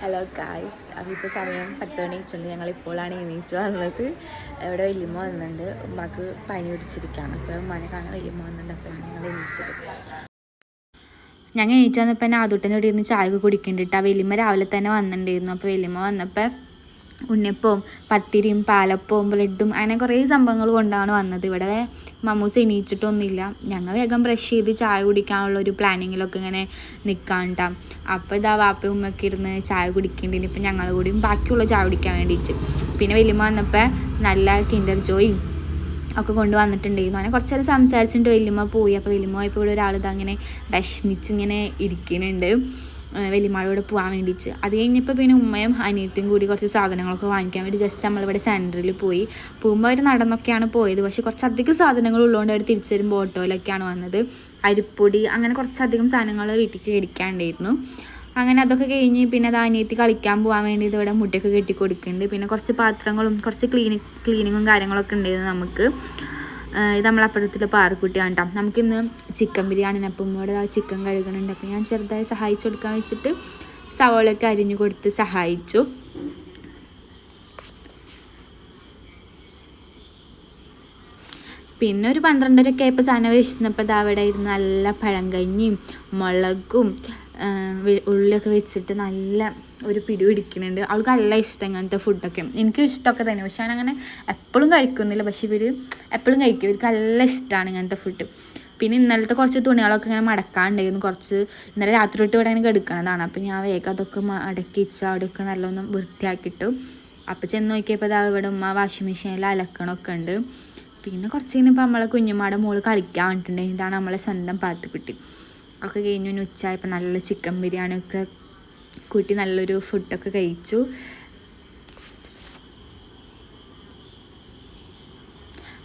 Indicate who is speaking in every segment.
Speaker 1: Hello guys, അപ്പോൾ ഇപ്പോൾ സമയം 10 മണി വെച്ചിട്ടുണ്ട്. ഞങ്ങളിപ്പോഴാണ് എണീച്ച് വന്നത്. ഇവിടെ വലിയമ്മ വന്നിട്ടുണ്ട്. ഉമ്മാക്ക് പനി പിടിച്ചിരിക്കുകയാണ്. അപ്പോൾ ഉമ്മാനെ കാണാൻ വലിയമ്മ വന്നിട്ടുണ്ട്. അപ്പോഴാണ് ഞങ്ങൾ എണീച്ചത്. ഞങ്ങൾ എണീറ്റ് വന്നപ്പോൾ തന്നെ ആദൂട്ടൻ്റെ ഇവിടെ ഇരുന്ന് ചായ കുടിക്കുന്നുണ്ട്. വലിയമ്മ രാവിലെ തന്നെ വന്നിട്ടുണ്ടായിരുന്നു. അപ്പോൾ വലിയമ്മ വന്നപ്പോൾ ഉണ്ണിയപ്പവും പത്തിരിയും പാലപ്പവും ബ്രെഡും അങ്ങനെ കുറേ സംഭവങ്ങൾ കൊണ്ടാണ് വന്നത്. ഇവിടെ മമ്മൂസ് എണീച്ചിട്ടൊന്നുമില്ല. ഞങ്ങൾ വേഗം ബ്രഷ് ചെയ്ത് ചായ കുടിക്കാനുള്ള ഒരു പ്ലാനിങ്ങിലൊക്കെ ഇങ്ങനെ നിൽക്കാണ്ടാം. അപ്പോൾ ഇതാ വാപ്പയും ഉമ്മയൊക്കെ ഇരുന്ന് ചായ കുടിക്കേണ്ടിന്. ഇപ്പം ഞങ്ങൾ കൂടിയും ബാക്കിയുള്ള ചായ കുടിക്കാൻ വേണ്ടിയിട്ട്. പിന്നെ വലിയമ്മ വന്നപ്പോൾ നല്ല കിൻഡർ ജോയും ഒക്കെ കൊണ്ടുവന്നിട്ടുണ്ടായിരുന്നു. അങ്ങനെ കുറച്ച് നേരം സംസാരിച്ചിട്ട് വലിയമ്മ പോയി. അപ്പോൾ വലിയമ്മ പോയപ്പോൾ ഇവിടെ ഒരാൾ ഇതങ്ങനെ വിഷമിച്ച് ഇങ്ങനെ ഇരിക്കുന്നുണ്ട്, വലിയമ്മയോട് പോകാൻ വേണ്ടിയിട്ട്. അത് കഴിഞ്ഞപ്പോൾ പിന്നെ ഉമ്മയും അനിയത്തിയും കൂടി കുറച്ച് സാധനങ്ങളൊക്കെ വാങ്ങിക്കാൻ വേണ്ടി ജസ്റ്റ് നമ്മളിവിടെ സെൻറ്ററിൽ പോകുമ്പോൾ അവർ നടന്നൊക്കെയാണ് പോയത്. പക്ഷേ കുറച്ചധികം സാധനങ്ങൾ ഉള്ളതുകൊണ്ട് അവർ തിരിച്ചു വരുമ്പോൾ ഓട്ടോയിലൊക്കെയാണ് വന്നത്. അരിപ്പൊടി അങ്ങനെ കുറച്ചധികം സാധനങ്ങൾ വീട്ടിലേക്ക് മേടിക്കാണ്ടായിരുന്നു. അങ്ങനെ അതൊക്കെ കഴിഞ്ഞ് പിന്നെ അത് അനിയത്തി കളിക്കാൻ പോകാൻ വേണ്ടി ഇവിടെ മുട്ടയൊക്കെ കെട്ടി കൊടുക്കുന്നുണ്ട്. പിന്നെ കുറച്ച് പാത്രങ്ങളും കുറച്ച് ക്ലീനിങ്ങും കാര്യങ്ങളൊക്കെ ഉണ്ടായിരുന്നു നമുക്ക്. ഇത് നമ്മളപ്പുറത്തിൻ്റെ പാറക്കുട്ടിയാണ് കേട്ടോ. നമുക്കിന്ന് ചിക്കൻ ബിരിയാണിനപ്പം ഇവിടെ ചിക്കൻ കഴുകണുണ്ട്. അപ്പോൾ ഞാൻ ചെറുതായി സഹായിച്ചു കൊടുക്കാൻ വെച്ചിട്ട് സവോളയൊക്കെ അരിഞ്ഞു കൊടുത്ത് സഹായിച്ചു. പിന്നെ ഒരു 12:30 ആയപ്പോൾ സാധനം വിശന്നപ്പോൾ ഇത് അവിടെ ഇരുന്ന് നല്ല പഴങ്കഞ്ഞിയും മുളകും ഉള്ളിയൊക്കെ വെച്ചിട്ട് നല്ല ഒരു പിടി പിടിക്കുന്നുണ്ട്. അവൾക്ക് നല്ല ഇഷ്ടം ഇങ്ങനത്തെ ഫുഡൊക്കെ. എനിക്കും ഇഷ്ടമൊക്കെ തന്നെ, പക്ഷെ ഞാനങ്ങനെ എപ്പോഴും കഴിക്കുന്നില്ല. പക്ഷെ ഇവർ എപ്പോഴും കഴിക്കും. ഇവർക്ക് നല്ല ഇഷ്ടമാണ് ഇങ്ങനത്തെ ഫുഡ്. പിന്നെ ഇന്നലത്തെ കുറച്ച് തുണികളൊക്കെ ഇങ്ങനെ മടക്കാണ്ടായിരുന്നു. ഇന്നലെ രാത്രി തൊട്ട് ഇവിടെ ഇങ്ങനെ എടുക്കുന്നതാണ്. അപ്പോൾ ഞാൻ വേഗം അതൊക്കെ മടക്കി വെച്ചാൽ അവിടെയൊക്കെ നല്ലൊന്നും വൃത്തിയാക്കിയിട്ടു. അപ്പോൾ ചെന്ന് നോക്കിയപ്പോൾ അതാ ഇവിടെ ഉമ്മ വാഷിംഗ് മെഷീനിൽ അലക്കണമൊക്കെ ഉണ്ട്. പിന്നെ കുറച്ച് കഴിഞ്ഞപ്പോൾ നമ്മളെ കുഞ്ഞുമ്മയുടെ മോള് കളിക്കാൻ വേണ്ടിയിട്ടുണ്ടെങ്കിൽ ഇതാണ് നമ്മളെ സ്വന്തം പാത്തുക്കുട്ടി. ഒക്കെ കഴിഞ്ഞു. ഉച്ചയായപ്പോൾ നല്ല ചിക്കൻ ബിരിയാണിയൊക്കെ കൂട്ടി നല്ലൊരു ഫുഡൊക്കെ കഴിച്ചു.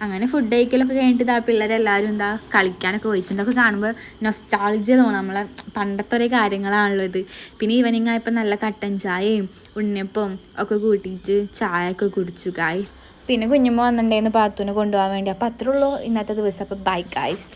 Speaker 1: അങ്ങനെ ഫുഡ് കഴിക്കലൊക്കെ കഴിഞ്ഞിട്ട് പിള്ളേരെല്ലാവരും കളിക്കാനൊക്കെ പോയിട്ടുണ്ട്. കാണുമ്പോൾ നൊസ്റ്റാൾജിയ തോന്നും. നമ്മളെ പണ്ടത്തെ ഒരേ കാര്യങ്ങളാണല്ലോ ഇത്. പിന്നെ ഈവനിങ് ആയപ്പോൾ നല്ല കട്ടൻ ചായയും ഉണ്ണിയപ്പവും ഒക്കെ കൂട്ടിയിട്ട് ചായയൊക്കെ കുടിച്ചു ഗായ്സ്. പിന്നെ കുഞ്ഞുമ്മ വന്നിട്ടുണ്ടായിരുന്നു പാത്തുവിനെ കൊണ്ടുപോകാൻ വേണ്ടി. അപ്പോൾ അത്രേ ഉള്ളൂ ഇന്നത്തെ ദിവസം. അപ്പോൾ ബൈ ഗായ്സ്.